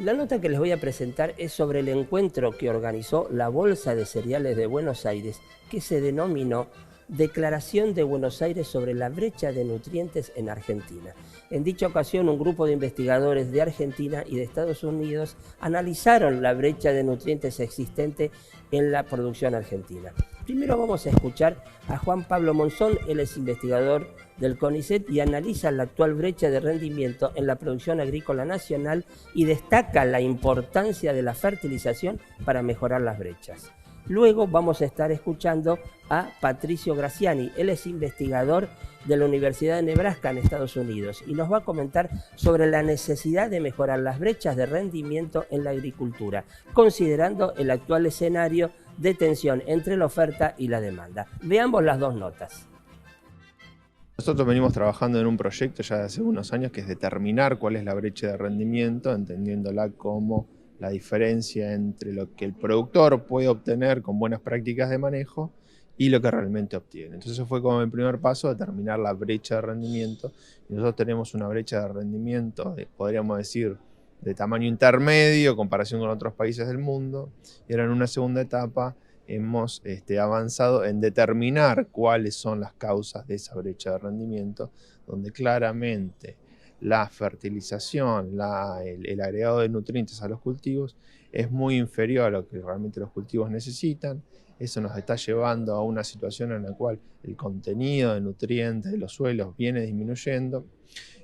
La nota que les voy a presentar es sobre el encuentro que organizó la Bolsa de Cereales de Buenos Aires, que se denominó Declaración de Buenos Aires sobre la brecha de nutrientes en Argentina. En dicha ocasión, un grupo de investigadores de Argentina y de Estados Unidos analizaron la brecha de nutrientes existente en la producción argentina. Primero vamos a escuchar a Juan Pablo Monzón. Él es investigador del CONICET y analiza la actual brecha de rendimiento en la producción agrícola nacional y destaca la importancia de la fertilización para mejorar las brechas. Luego vamos a estar escuchando a Patricio Graziani. Él es investigador de la Universidad de Nebraska en Estados Unidos y nos va a comentar sobre la necesidad de mejorar las brechas de rendimiento en la agricultura, considerando el actual escenario de tensión entre la oferta y la demanda. Veamos las dos notas. Nosotros venimos trabajando en un proyecto ya de hace unos años que es determinar cuál es la brecha de rendimiento, entendiéndola como la diferencia entre lo que el productor puede obtener con buenas prácticas de manejo y lo que realmente obtiene. Entonces eso fue como el primer paso, determinar la brecha de rendimiento. Y nosotros tenemos una brecha de rendimiento, podríamos decir, de tamaño intermedio en comparación con otros países del mundo. Y ahora en una segunda etapa hemos avanzado en determinar cuáles son las causas de esa brecha de rendimiento, donde claramente la fertilización, el agregado de nutrientes a los cultivos es muy inferior a lo que realmente los cultivos necesitan. Eso nos está llevando a una situación en la cual el contenido de nutrientes de los suelos viene disminuyendo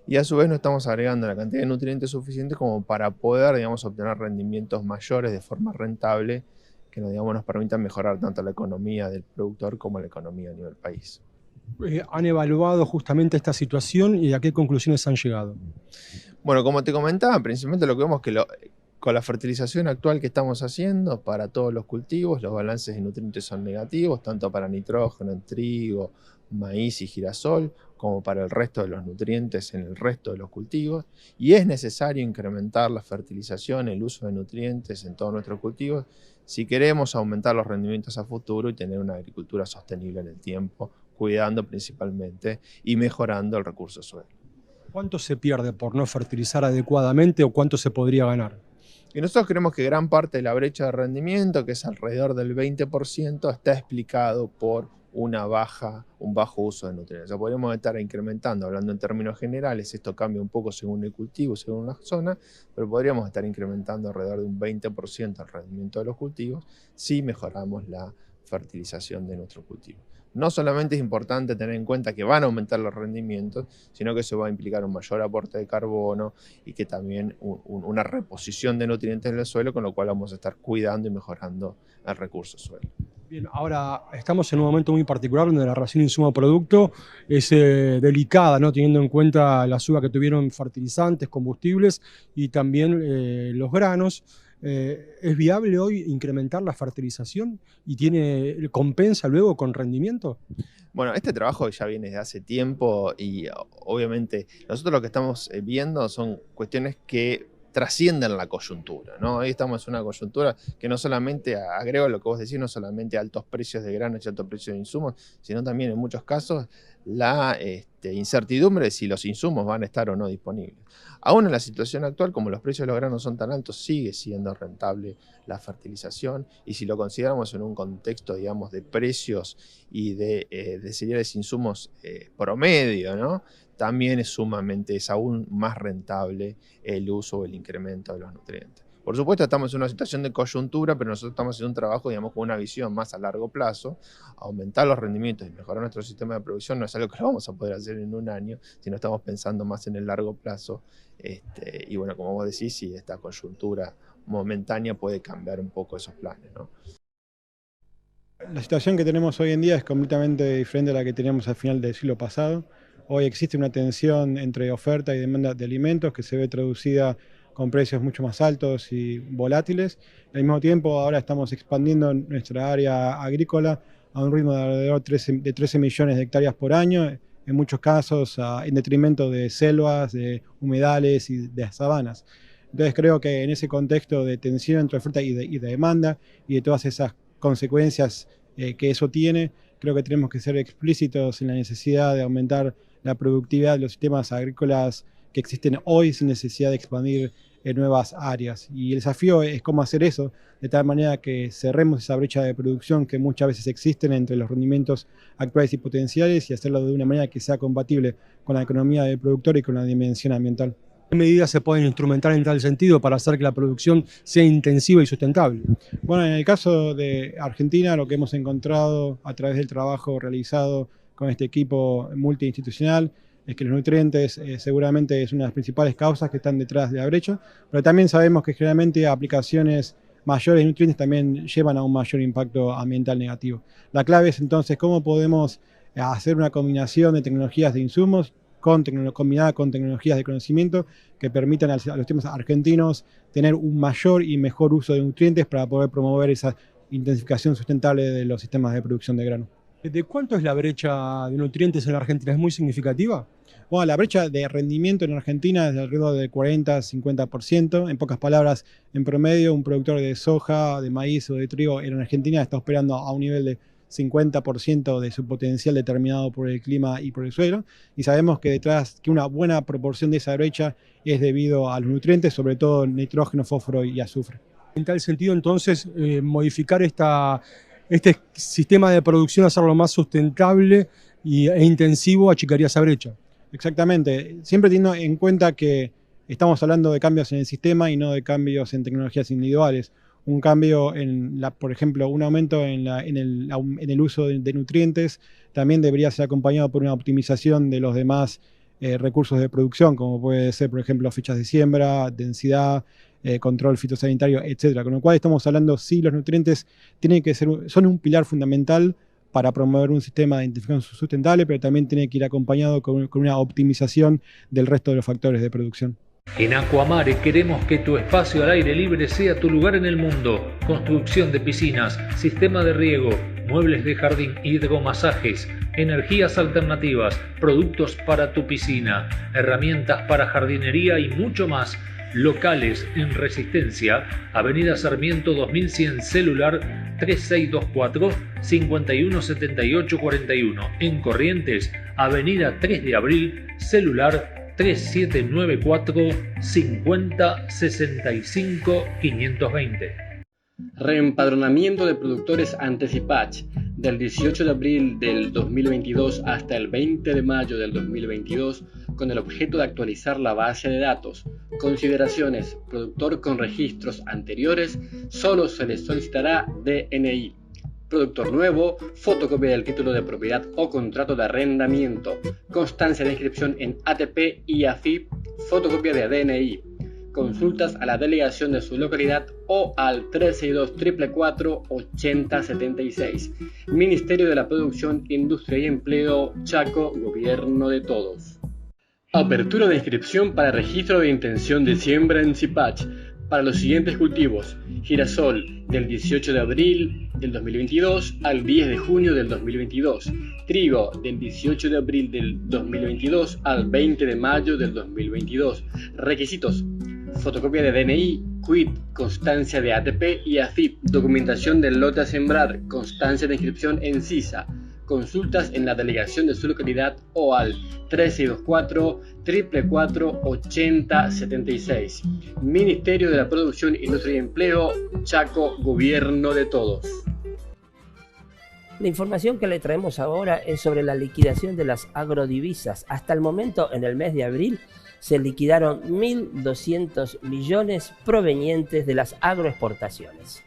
y a su vez no estamos agregando la cantidad de nutrientes suficiente como para poder, digamos, obtener rendimientos mayores de forma rentable que nos permitan mejorar tanto la economía del productor como la economía a nivel país. ¿Han evaluado justamente esta situación y a qué conclusiones han llegado? Bueno, como te comentaba, principalmente lo que vemos que con la fertilización actual que estamos haciendo para todos los cultivos, los balances de nutrientes son negativos, tanto para nitrógeno en trigo, maíz y girasol, como para el resto de los nutrientes en el resto de los cultivos, y es necesario incrementar la fertilización, el uso de nutrientes en todos nuestros cultivos, si queremos aumentar los rendimientos a futuro y tener una agricultura sostenible en el tiempo, cuidando principalmente y mejorando el recurso suelo. ¿Cuánto se pierde por no fertilizar adecuadamente o cuánto se podría ganar? Y nosotros creemos que gran parte de la brecha de rendimiento, que es alrededor del 20%, está explicado por un bajo uso de nutrientes. O sea, podríamos estar incrementando, hablando en términos generales, esto cambia un poco según el cultivo, según la zona, pero podríamos estar incrementando alrededor de un 20% el rendimiento de los cultivos si mejoramos la fertilización de nuestros cultivos. No solamente es importante tener en cuenta que van a aumentar los rendimientos, sino que eso va a implicar un mayor aporte de carbono y que también una reposición de nutrientes en el suelo, con lo cual vamos a estar cuidando y mejorando el recurso suelo. Bien, ahora estamos en un momento muy particular donde la relación insumo-producto es delicada, ¿no? Teniendo en cuenta la suba que tuvieron fertilizantes, combustibles y también los granos. ¿Es viable hoy incrementar la fertilización y compensa luego con rendimiento? Bueno, este trabajo ya viene desde hace tiempo y obviamente nosotros lo que estamos viendo son cuestiones que trascienden la coyuntura, ¿no? Hoy estamos en una coyuntura que no solamente, agrego lo que vos decís, no solamente altos precios de granos y altos precios de insumos, sino también en muchos casos la incertidumbre de si los insumos van a estar o no disponibles. Aún en la situación actual, como los precios de los granos son tan altos, sigue siendo rentable la fertilización, y si lo consideramos en un contexto, digamos, de precios y de cereales e insumos promedio, ¿no? También es aún más rentable el uso o el incremento de los nutrientes. Por supuesto, estamos en una situación de coyuntura, pero nosotros estamos haciendo un trabajo, digamos, con una visión más a largo plazo. Aumentar los rendimientos y mejorar nuestro sistema de producción no es algo que lo vamos a poder hacer en un año, sino estamos pensando más en el largo plazo. Y bueno, como vos decís, sí, esta coyuntura momentánea puede cambiar un poco esos planes, ¿no? La situación que tenemos hoy en día es completamente diferente a la que teníamos al final del siglo pasado. Hoy existe una tensión entre oferta y demanda de alimentos que se ve traducida con precios mucho más altos y volátiles. Al mismo tiempo, ahora estamos expandiendo nuestra área agrícola a un ritmo de alrededor de 13 millones de hectáreas por año, en muchos casos en detrimento de selvas, de humedales y de sabanas. Entonces creo que en ese contexto de tensión entre oferta y de demanda y de todas esas consecuencias que eso tiene, creo que tenemos que ser explícitos en la necesidad de aumentar la productividad de los sistemas agrícolas que existen hoy sin necesidad de expandir en nuevas áreas. Y el desafío es cómo hacer eso de tal manera que cerremos esa brecha de producción que muchas veces existen entre los rendimientos actuales y potenciales y hacerlo de una manera que sea compatible con la economía del productor y con la dimensión ambiental. ¿Qué medidas se pueden instrumentar en tal sentido para hacer que la producción sea intensiva y sustentable? Bueno, en el caso de Argentina, lo que hemos encontrado a través del trabajo realizado con este equipo multiinstitucional es que los nutrientes seguramente es una de las principales causas que están detrás de la brecha, pero también sabemos que generalmente aplicaciones mayores de nutrientes también llevan a un mayor impacto ambiental negativo. La clave es entonces cómo podemos hacer una combinación de tecnologías de insumos combinada con tecnologías de conocimiento que permitan a los sistemas argentinos tener un mayor y mejor uso de nutrientes para poder promover esa intensificación sustentable de los sistemas de producción de grano. ¿De cuánto es la brecha de nutrientes en la Argentina? ¿Es muy significativa? Bueno, la brecha de rendimiento en Argentina es de alrededor del 40-50%. En pocas palabras, en promedio, un productor de soja, de maíz o de trigo en Argentina está operando a un nivel de 50% de su potencial determinado por el clima y por el suelo. Y sabemos que una buena proporción de esa brecha es debido a los nutrientes, sobre todo nitrógeno, fósforo y azufre. En tal sentido, entonces, modificar este sistema de producción, hacerlo más sustentable e intensivo, achicaría esa brecha. Exactamente, siempre teniendo en cuenta que estamos hablando de cambios en el sistema y no de cambios en tecnologías individuales. Un cambio, por ejemplo, un aumento en el uso de nutrientes también debería ser acompañado por una optimización de los demás recursos de producción, como puede ser, por ejemplo, fechas de siembra, densidad, control fitosanitario, etc. Con lo cual estamos hablando, sí, los nutrientes son un pilar fundamental para promover un sistema de identificación sustentable, pero también tiene que ir acompañado con una optimización del resto de los factores de producción. En Aquamare queremos que tu espacio al aire libre sea tu lugar en el mundo. Construcción de piscinas, sistema de riego, muebles de jardín, hidromasajes, energías alternativas, productos para tu piscina, herramientas para jardinería y mucho más. Locales en Resistencia, Avenida Sarmiento 2100, celular 3624-517841. En Corrientes, Avenida 3 de Abril, celular 3794-5065-520. Reempadronamiento de productores ante CIPACH del 18 de abril del 2022 hasta el 20 de mayo del 2022 con el objeto de actualizar la base de datos. Consideraciones: productor con registros anteriores solo se le solicitará DNI. Productor nuevo, fotocopia del título de propiedad o contrato de arrendamiento, constancia de inscripción en ATP y AFIP, fotocopia de DNI. Consultas a la delegación de su localidad o al 362-444-8076. Ministerio de la Producción, Industria y Empleo, Chaco, Gobierno de Todos. Apertura de inscripción para registro de intención de siembra en CIPACH para los siguientes cultivos: girasol del 18 de abril del 2022 al 10 de junio del 2022, trigo del 18 de abril del 2022 al 20 de mayo del 2022. Requisitos: fotocopia de DNI, quit, constancia de ATP y AFIP, documentación del lote a sembrar, constancia de inscripción en CISA. Consultas en la delegación de su localidad o al 3624-444-8076. Ministerio de la Producción, Industria y Empleo, Chaco, Gobierno de Todos. La información que le traemos ahora es sobre la liquidación de las agrodivisas. Hasta el momento, en el mes de abril, se liquidaron 1.200 millones provenientes de las agroexportaciones.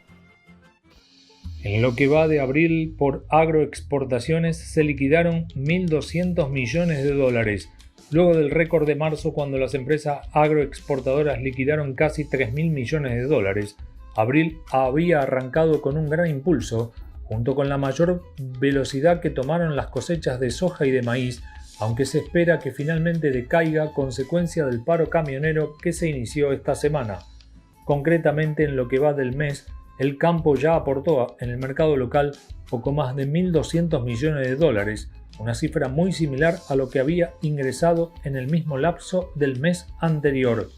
En lo que va de abril, por agroexportaciones se liquidaron 1.200 millones de dólares, luego del récord de marzo cuando las empresas agroexportadoras liquidaron casi 3.000 millones de dólares. Abril había arrancado con un gran impulso, junto con la mayor velocidad que tomaron las cosechas de soja y de maíz, aunque se espera que finalmente decaiga a consecuencia del paro camionero que se inició esta semana. Concretamente, en lo que va del mes, el campo ya aportó en el mercado local poco más de 1.200 millones de dólares, una cifra muy similar a lo que había ingresado en el mismo lapso del mes anterior.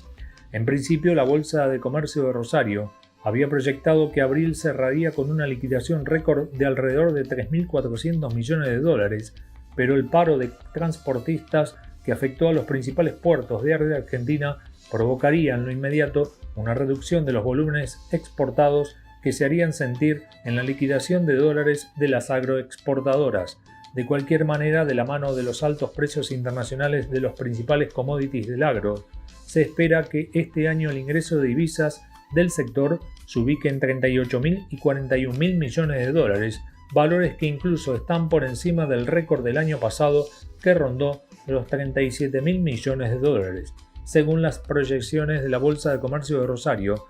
En principio, la Bolsa de Comercio de Rosario había proyectado que abril cerraría con una liquidación récord de alrededor de 3.400 millones de dólares, pero el paro de transportistas que afectó a los principales puertos de Argentina, provocaría en lo inmediato una reducción de los volúmenes exportados que se harían sentir en la liquidación de dólares de las agroexportadoras. De cualquier manera, de la mano de los altos precios internacionales de los principales commodities del agro, se espera que este año el ingreso de divisas del sector se ubique en 38.000 y 41.000 millones de dólares, valores que incluso están por encima del récord del año pasado, que rondó los 37.000 millones de dólares. Según las proyecciones de la Bolsa de Comercio de Rosario,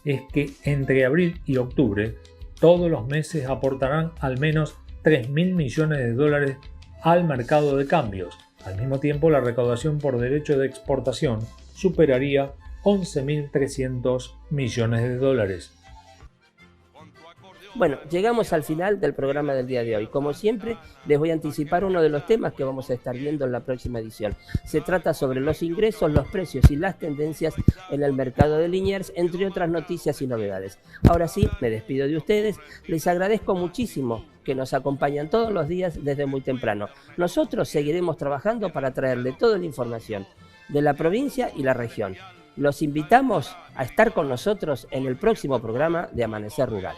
es que entre abril y octubre todos los meses aportarán al menos 3.000 millones de dólares al mercado de cambios. Al mismo tiempo, la recaudación por derecho de exportación superaría 11.300 millones de dólares. Bueno, llegamos al final del programa del día de hoy. Como siempre, les voy a anticipar uno de los temas que vamos a estar viendo en la próxima edición. Se trata sobre los ingresos, los precios y las tendencias en el mercado de Liniers, entre otras noticias y novedades. Ahora sí, me despido de ustedes. Les agradezco muchísimo que nos acompañan todos los días desde muy temprano. Nosotros seguiremos trabajando para traerle toda la información de la provincia y la región. Los invitamos a estar con nosotros en el próximo programa de Amanecer Rural.